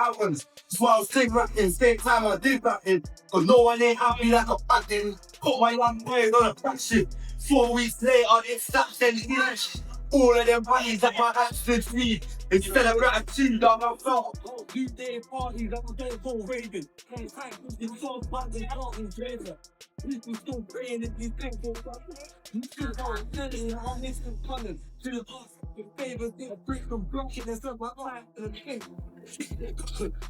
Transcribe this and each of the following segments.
mountains. That's why I was sing rapping, same time I did rapping. Cause no one ain't happy like a batting. Put my young boys on a back shit. 4 weeks later, it stops and flash. All of them parties that my hands stood free. Instead of gratitude, I'm a felt. New day parties, I'm a day for raving. Can't fight, it's so fun, they can't enjoy it. People still praying if you think for something. You still can't tell it, I'm missing colors. To the past, the favors, they break from blocking, and stuff like that. And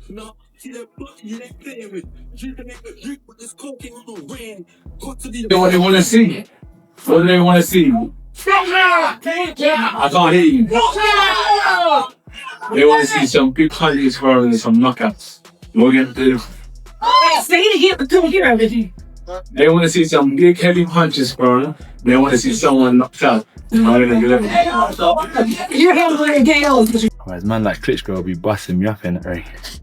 no, see the block you ain't playing with. You can make a drink with this cocaine on the rain. Got to the. What they want to see? What do they want to see? I can't hear you. They want to see some big punches sparring and some knockouts. What are we going to do? Say it again, but come here, everything. They want to see some big heavy punches sparring. They want to see someone knocked out. You're having a gale. Whereas man like Klitschko will be busting me up in it, right?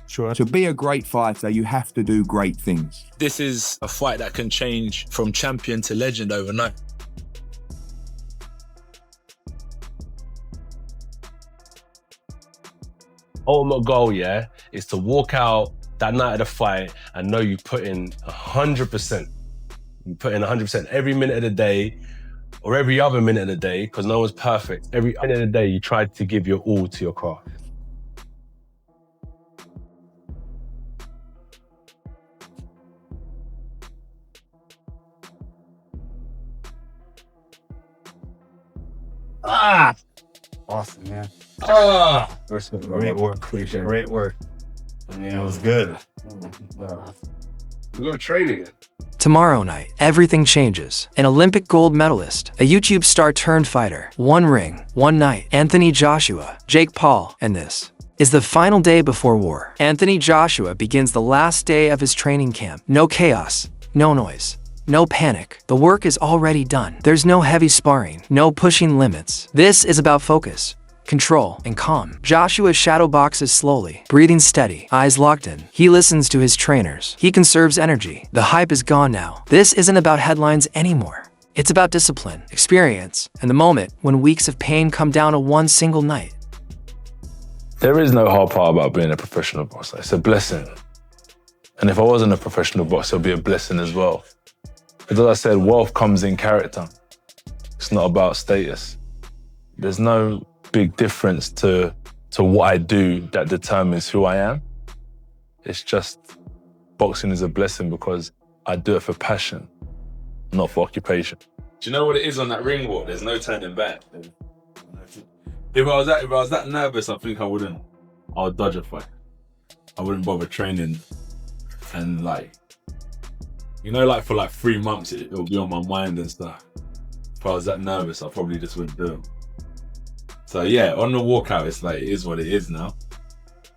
Sure. To be a great fighter, you have to do great things. This is a fight that can change from champion to legend overnight. Ultimate goal, yeah, is to walk out that night of the fight and know you put in 100%. You put in 100% every minute of the day or every other minute of the day, because no one's perfect. Every minute of the day, you try to give your all to your craft. Ah! Awesome, man. Ah! Great work. Great work. Yeah, it was good. We're going to train again. Tomorrow night, everything changes. An Olympic gold medalist, a YouTube star turned fighter, one ring, one night, Anthony Joshua, JakePaul, and this is the final day before war. Anthony Joshua begins the last day of his training camp. No chaos, no noise, no panic. The work is already done. There's no heavy sparring, no pushing limits. This is about focus, control, and calm. Joshua shadow boxes slowly, breathing steady, eyes locked in. He listens to his trainers. He conserves energy. The hype is gone now. This isn't about headlines anymore. It's about discipline, experience, and the moment when weeks of pain come down to one single night. There is no hard part about being a professional boxer. It's a blessing. And if I wasn't a professional boxer, it'd be a blessing as well. Because as I said, wealth comes in character. It's not about status. There's no big difference to what I do that determines who I am. It's just boxing is a blessing because I do it for passion, not for occupation. Do you know what it is on that ring walk? There's no turning back. If I was that nervous, I think I would dodge a fight. I wouldn't bother training, and like for like 3 months it'll be on my mind and stuff. If I was that nervous, I probably just wouldn't do it. So yeah, on the walkout, it's like, it is what it is now.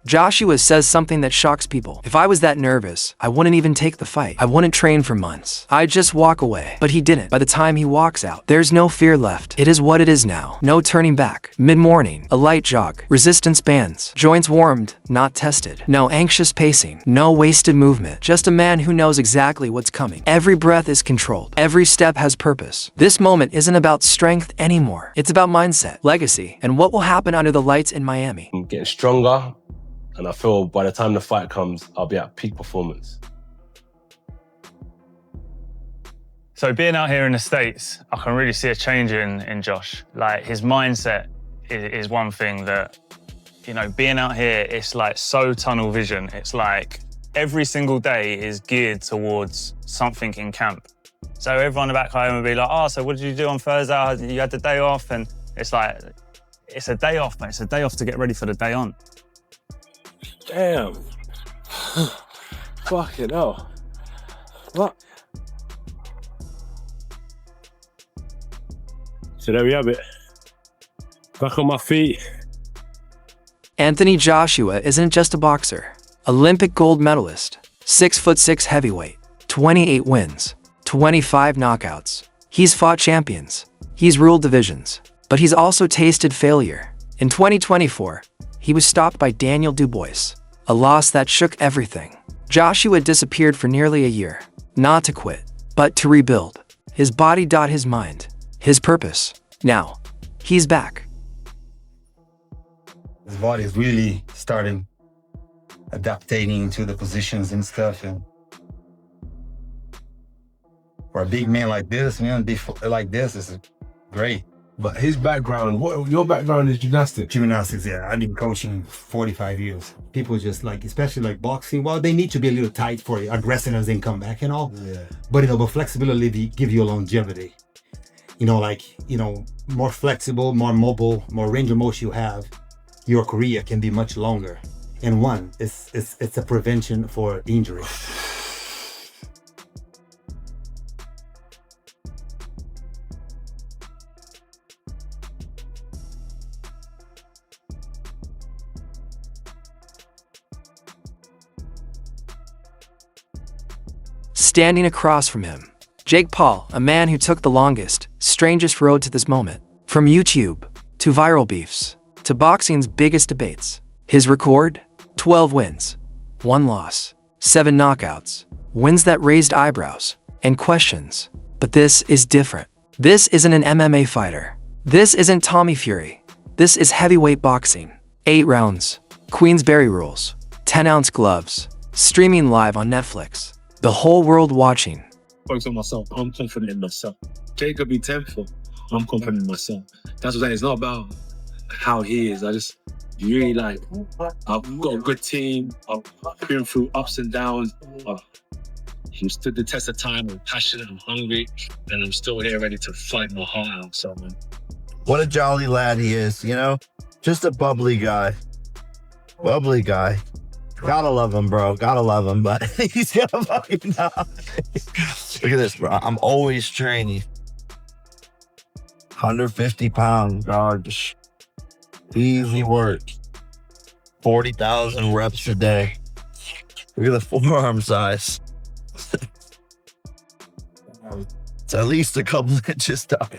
Joshua says something that shocks people. If I was that nervous, I wouldn't even take the fight. I wouldn't train for months. I'd just walk away. But he didn't. By the time he walks out, there's no fear left. It is what it is now. No turning back. Mid-morning, a light jog, resistance bands, joints warmed, not tested. No anxious pacing, no wasted movement. Just a man who knows exactly what's coming. Every breath is controlled. Every step has purpose. This moment isn't about strength anymore. It's about mindset, legacy, and what will happen under the lights in Miami. I'm getting stronger. And I feel by the time the fight comes, I'll be at peak performance. So being out here in the States, I can really see a change in Josh. Like, his mindset is one thing that, being out here, it's like so tunnel vision. It's like every single day is geared towards something in camp. So everyone back home would be like, oh, so what did you do on Thursday? You had the day off? And it's like, it's a day off, mate. It's a day off to get ready for the day on. Damn. Fucking hell. What? So there we have it. Back on my feet. Anthony Joshua isn't just a boxer. Olympic gold medalist, 6'6" heavyweight, 28 wins, 25 knockouts. He's fought champions. He's ruled divisions. But he's also tasted failure. In 2024, he was stopped by Daniel Dubois, a loss that shook everything. Joshua disappeared for nearly a year, not to quit, but to rebuild. His body, his mind, his purpose. Now, he's back. His body is really starting adapting to the positions and stuff. And for a big man like this, man, like this is great. But his background, your background is gymnastics. Gymnastics, yeah. I've been coaching 45 years. People just like, especially like boxing, well, they need to be a little tight for aggressiveness and come back and all. Yeah. But, but flexibility give you longevity. More flexible, more mobile, more range of motion you have, your career can be much longer. And one, it's a prevention for injury. Standing across from him, Jake Paul, a man who took the longest, strangest road to this moment. From YouTube, to viral beefs, to boxing's biggest debates. His record? 12 wins, 1 loss, 7 knockouts, wins that raised eyebrows and questions. But this is different. This isn't an MMA fighter. This isn't Tommy Fury. This is heavyweight boxing. 8 rounds, Queensberry rules, 10-ounce gloves, streaming live on Netflix. The whole world watching. Focus on myself. I'm confident in myself. Jake could be 10th. I'm confident in myself. That's what I'm saying. It's not about how he is. I just really I've got a good team. I've been through ups and downs. I've stood the test of time. I'm passionate. I'm hungry. And I'm still here ready to fight my heart out. So, man. What a jolly lad he is, Just a bubbly guy. Bubbly guy. Gotta love him, bro. Gotta love him, but he's gonna fucking die. Look at this, bro. I'm always training. 150 pounds, dog. Just easy work. 40,000 reps a day. Look at the forearm size. It's at least a couple inches down.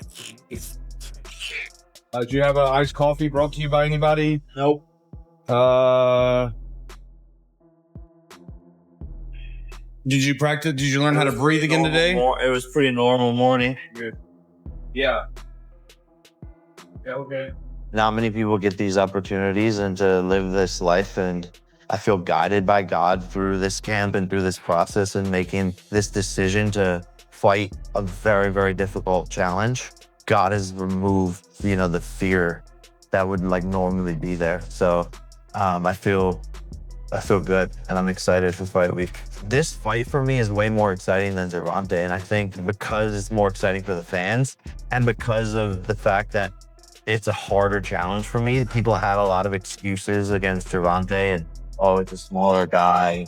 Do you have an iced coffee brought to you by anybody? Nope. Did you practice? Did you learn how to breathe again today? It was pretty normal morning. Good. Yeah. Yeah, okay. Not many people get these opportunities and to live this life, and I feel guided by God through this camp and through this process and making this decision to fight a very, very difficult challenge. God has removed, the fear that would normally be there. So I feel good, and I'm excited for fight week. This fight for me is way more exciting than Gervonta, and I think because it's more exciting for the fans and because of the fact that it's a harder challenge for me. People had a lot of excuses against Gervonta and, it's a smaller guy,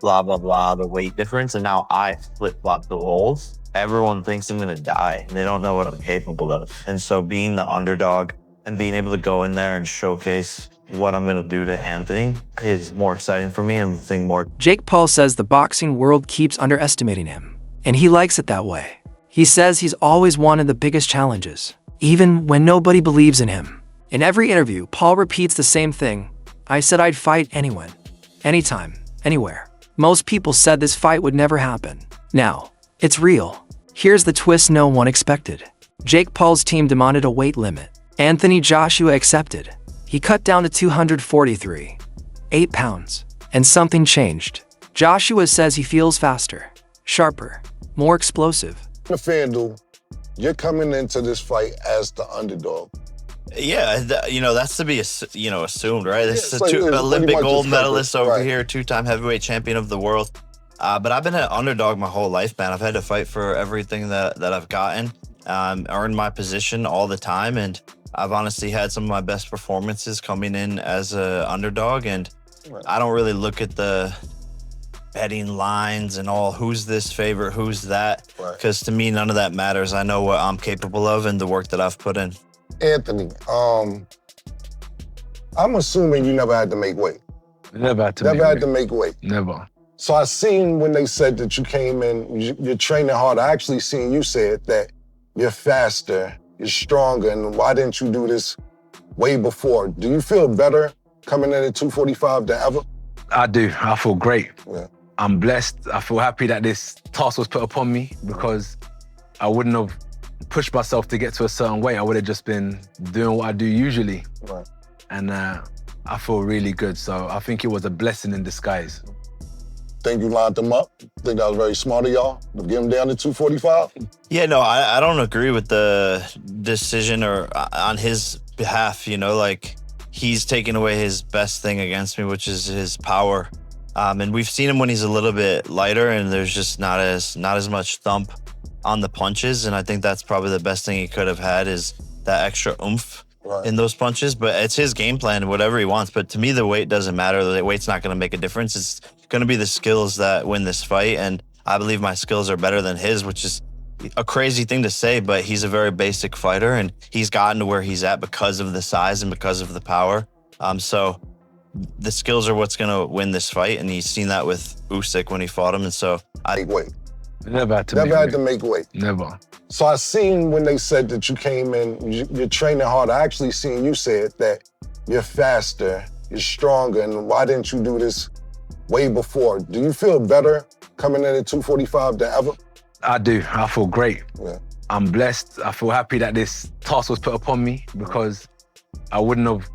blah, blah, blah, the weight difference. And now I flip-flop the roles. Everyone thinks I'm gonna die, and they don't know what I'm capable of. And so being the underdog and being able to go in there and showcase what I'm gonna do to Anthony is more exciting for me and think more. Jake Paul says the boxing world keeps underestimating him, and he likes it that way. He says he's always wanted the biggest challenges, even when nobody believes in him. In every interview, Paul repeats the same thing. I said I'd fight anyone, anytime, anywhere. Most people said this fight would never happen. Now, it's real. Here's the twist no one expected. Jake Paul's team demanded a weight limit. Anthony Joshua accepted. He cut down to 243, 8 pounds, and something changed. Joshua says he feels faster, sharper, more explosive. FanDuel, you're coming into this fight as the underdog. Yeah, that's to be, assumed, right? This is like, an Olympic gold medalist over right here, 2-time heavyweight champion of the world. But I've been an underdog my whole life, man. I've had to fight for everything that I've gotten, earned my position all the time, and I've honestly had some of my best performances coming in as an underdog, and I don't really look at the betting lines and all, who's this favorite, who's that, because to me, none of that matters. I know what I'm capable of and the work that I've put in. Anthony, I'm assuming you never had to make weight. Never had to make weight. Never. So I seen when they said that you came in, you're training hard. I actually seen you said that you're faster, you're stronger, and why didn't you do this way before? Do you feel better coming in at 245 than ever? I do. I feel great. Yeah. I'm blessed. I feel happy that this task was put upon me because I wouldn't have pushed myself to get to a certain weight. I would have just been doing what I do usually. Right. And I feel really good. So I think it was a blessing in disguise. Think you lined them up? Think that was very smart of y'all to get him down to 245? Yeah, no, I don't agree with the decision or on his behalf, you know, like he's taking away his best thing against me, which is his power. And we've seen him when he's a little bit lighter and there's just not as much thump on the punches. And I think that's probably the best thing he could have had is that extra oomph in those punches. But it's his game plan, whatever he wants. But to me, the weight doesn't matter. The weight's not going to make a difference. It's going to be the skills that win this fight. And I believe my skills are better than his, which is a crazy thing to say, but he's a very basic fighter and he's gotten to where he's at because of the size and because of the power. So the skills are what's going to win this fight. And he's seen that with Usyk when he fought him. And so Make weight. Never had to make weight. Never. So I seen when they said that you came in, you're training hard. I actually seen you said that you're faster, you're stronger, and why didn't you do this way before? Do you feel better coming in at 245 than ever? I do. I feel great. Yeah. I'm blessed. I feel happy that this task was put upon me because I wouldn't have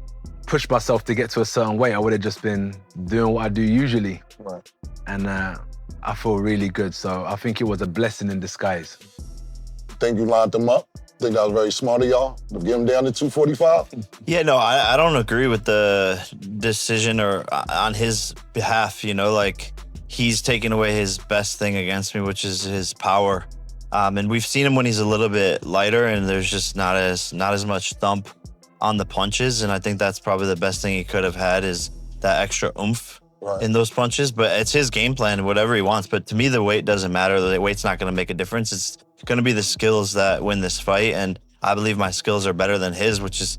pushed myself to get to a certain weight. I would have just been doing what I do usually. Right. And I feel really good. So I think it was a blessing in disguise. Think you lined them up? Think that was very smart of y'all to get him down to 245? Yeah, no, I don't agree with the decision or on his behalf, you know, like he's taking away his best thing against me, which is his power. And we've seen him when he's a little bit lighter and there's just not as much thump on the punches. And I think that's probably the best thing he could have had is that extra oomph in those punches. But it's his game plan, whatever he wants. But to me, the weight doesn't matter. The weight's not going to make a difference. It's going to be the skills that win this fight. And I believe my skills are better than his, which is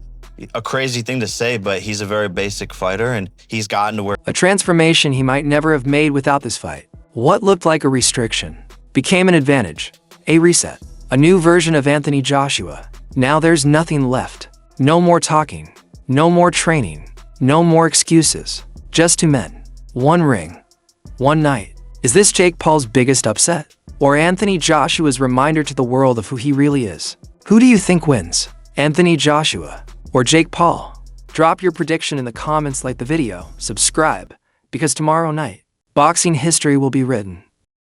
a crazy thing to say, but he's a very basic fighter and he's gotten to where... A transformation he might never have made without this fight. What looked like a restriction became an advantage, a reset, a new version of Anthony Joshua. Now there's nothing left. No more talking, no more training, no more excuses. Just two men, one ring, one night. Is this Jake Paul's biggest upset? Or Anthony Joshua's reminder to the world of who he really is? Who do you think wins? Anthony Joshua or Jake Paul? Drop your prediction in the comments, like the video, subscribe, because tomorrow night, boxing history will be written.